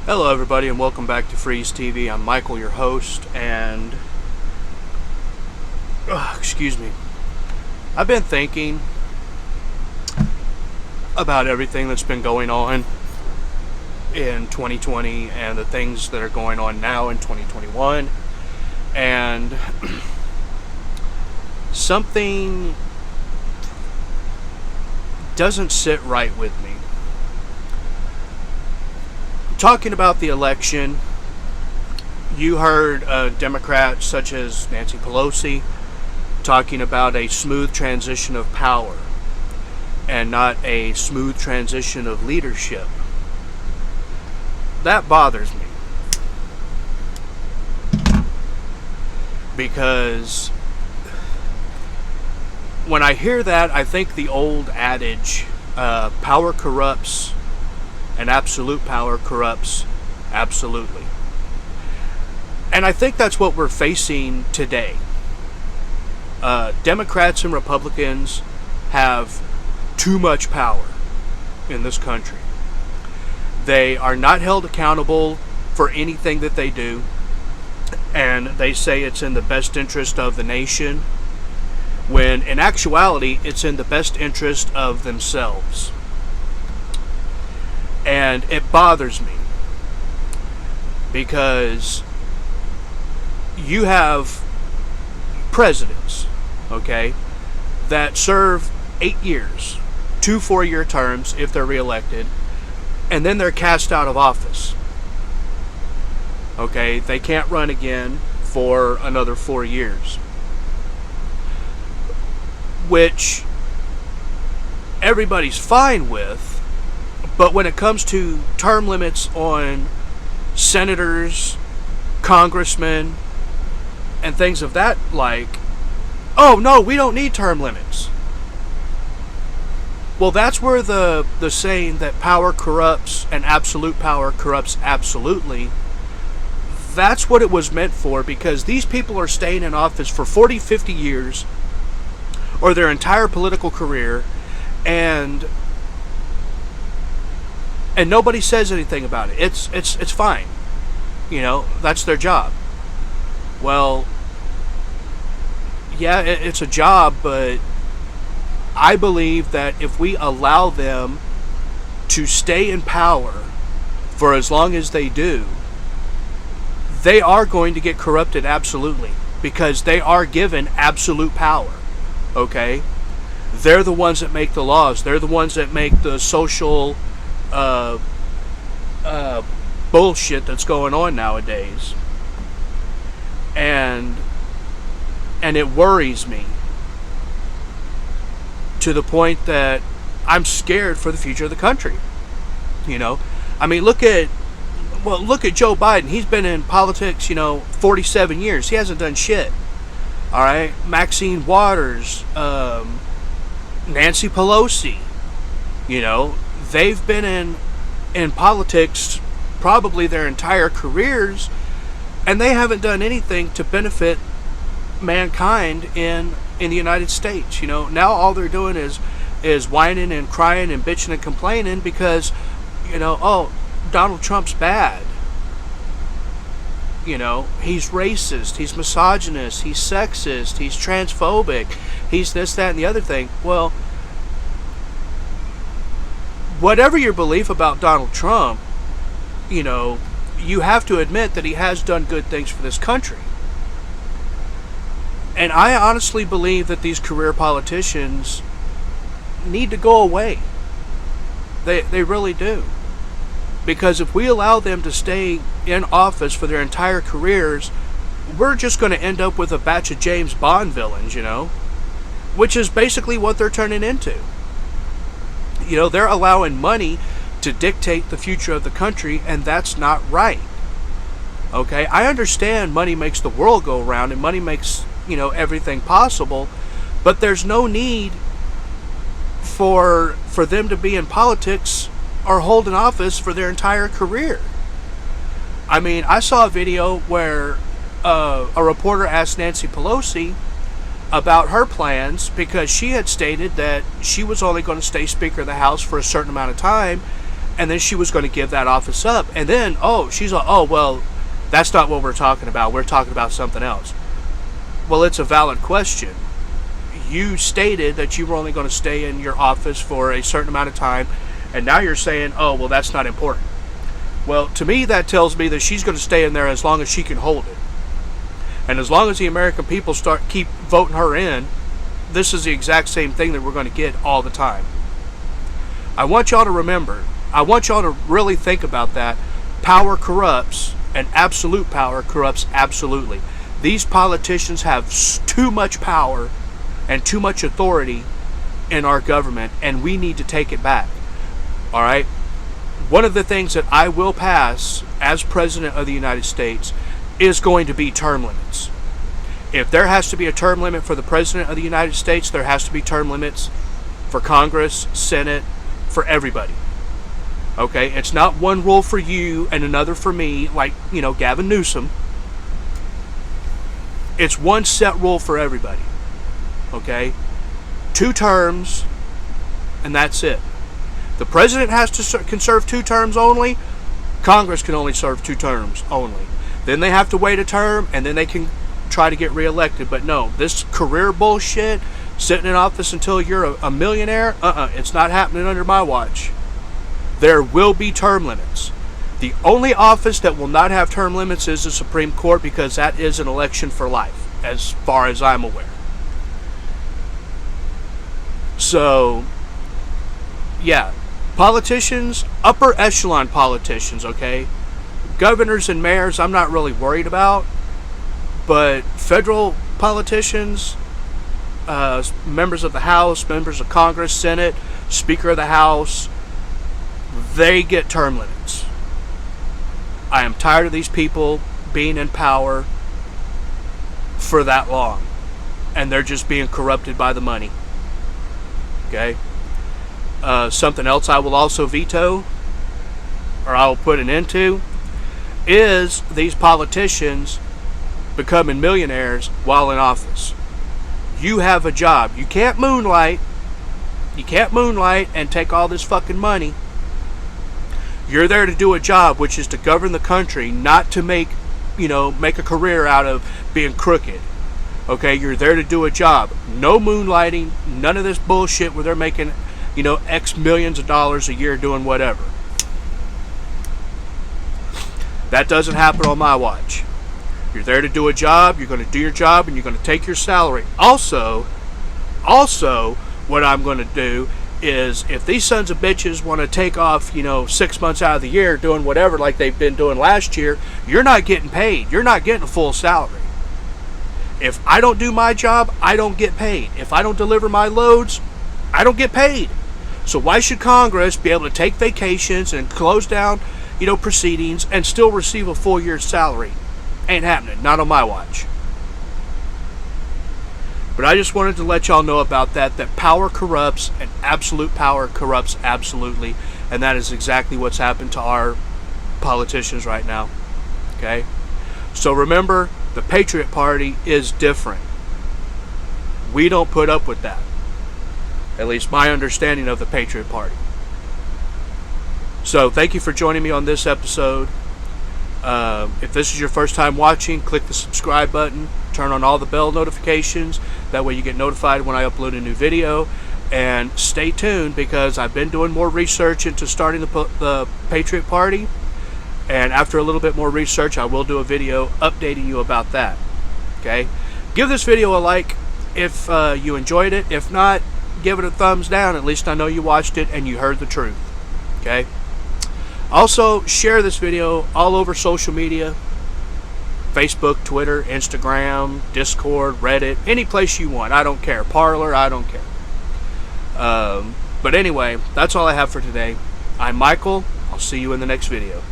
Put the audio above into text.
Hello everybody and welcome back to Freeze TV. I'm Michael, your host, and excuse me. I've been thinking about everything that's been going on in 2020 and the things that are going on now in 2021, and something doesn't sit right with me. Talking about the election, you heard Democrats such as Nancy Pelosi talking about a smooth transition of power and not a smooth transition of leadership. That bothers me, because when I hear that, I think the old adage, power corrupts, and absolute power corrupts absolutely. And I think that's what we're facing today. Democrats and Republicans have too much power in this country. They are not held accountable for anything that they do, and they say it's in the best interest of the nation, when in actuality it's in the best interest of themselves. And it bothers me because you have presidents, okay, that serve 8 years, 2 4-year terms if they're reelected, and then they're cast out of office. Okay, they can't run again for another 4 years, which everybody's fine with. But when it comes to term limits on senators, congressmen, and things of that like, oh no, we don't need term limits. Well, that's where the saying that power corrupts and absolute power corrupts absolutely, that's what it was meant for, because these people are staying in office for 40, 50 years, or their entire political career, and nobody says anything about it. It's fine. You know, that's their job. Well, yeah, it's a job, but I believe that if we allow them to stay in power for as long as they do, they are going to get corrupted absolutely, because they are given absolute power. Okay? They're the ones that make the laws. They're the ones that make the social bullshit that's going on nowadays, and it worries me to the point that I'm scared for the future of the country. You know, I mean, look at Joe Biden. He's been in politics, 47 years. He hasn't done shit. All right, Maxine Waters, Nancy Pelosi, they've been in politics probably their entire careers, and they haven't done anything to benefit mankind in the United States. Now all they're doing is whining and crying and bitching and complaining because, oh, Donald Trump's bad. He's racist, he's misogynist, he's sexist, he's transphobic, he's this, that, and the other thing. Well, whatever your belief about Donald Trump, you have to admit that he has done good things for this country. And I honestly believe that these career politicians need to go away. They really do. Because if we allow them to stay in office for their entire careers, we're just going to end up with a batch of James Bond villains, which is basically what they're turning into. They're allowing money to dictate the future of the country, and that's not right. Okay, I understand money makes the world go around, and money makes, everything possible, but there's no need for them to be in politics or hold an office for their entire career. I mean, I saw a video where a reporter asked Nancy Pelosi about her plans, because she had stated that she was only going to stay Speaker of the House for a certain amount of time, and then she was going to give that office up. And then, she's like, oh, well, that's not what we're talking about. We're talking about something else. Well, it's a valid question. You stated that you were only going to stay in your office for a certain amount of time, and now you're saying, oh, well, that's not important. Well, to me, that tells me that she's going to stay in there as long as she can hold it. And as long as the American people keep voting her in, this is the exact same thing that we're going to get all the time. I want y'all to remember, I want y'all to really think about that. Power corrupts, and absolute power corrupts absolutely. These politicians have too much power and too much authority in our government, and we need to take it back. All right? One of the things that I will pass as President of the United States is going to be term limits. If there has to be a term limit for the President of the United States, there has to be term limits for Congress, Senate, for everybody. Okay? It's not one rule for you and another for me, like, Gavin Newsom. It's one set rule for everybody. Okay? 2 terms, and that's it. The President can serve 2 terms only. Congress can only serve 2 terms only. Then they have to wait a term, and then they can try to get reelected. But no, this career bullshit, sitting in office until you're a millionaire, it's not happening under my watch. There will be term limits. The only office that will not have term limits is the Supreme Court, because that is an election for life, as far as I'm aware. So, yeah, politicians, upper echelon politicians, okay? Governors and mayors, I'm not really worried about. But federal politicians, members of the House, members of Congress, Senate, Speaker of the House, they get term limits. I am tired of these people being in power for that long. And they're just being corrupted by the money. Okay? Something else I will also veto, or I will put an end to, is these politicians becoming millionaires while in office. You have a job. You can't moonlight. You can't moonlight and take all this fucking money. You're there to do a job, which is to govern the country, not to make a career out of being crooked. Okay, you're there to do a job. No moonlighting, none of this bullshit where they're making, X millions of dollars a year doing whatever. That doesn't happen on my watch. You're there to do a job, you're going to do your job, and you're going to take your salary. Also, what I'm going to do is, if these sons of bitches want to take off, 6 months out of the year doing whatever like they've been doing last year, you're not getting paid. You're not getting a full salary. If I don't do my job, I don't get paid. If I don't deliver my loads, I don't get paid. So why should Congress be able to take vacations and close down, proceedings and still receive a full year's salary? Ain't happening. Not on my watch. But I just wanted to let y'all know about that power corrupts, and absolute power corrupts absolutely. And that is exactly what's happened to our politicians right now. Okay? So remember, the Patriot Party is different. We don't put up with that. At least my understanding of the Patriot Party. So thank you for joining me on this episode. If this is your first time watching, click the subscribe button. Turn on all the bell notifications. That way you get notified when I upload a new video. And stay tuned, because I've been doing more research into starting the Patriot Party. And after a little bit more research, I will do a video updating you about that. Okay? Give this video a like if you enjoyed it. If not, give it a thumbs down. At least I know you watched it and you heard the truth. Okay? Also, share this video all over social media. Facebook, Twitter, Instagram, Discord, Reddit, any place you want. I don't care. Parler, I don't care. But anyway, that's all I have for today. I'm Michael. I'll see you in the next video.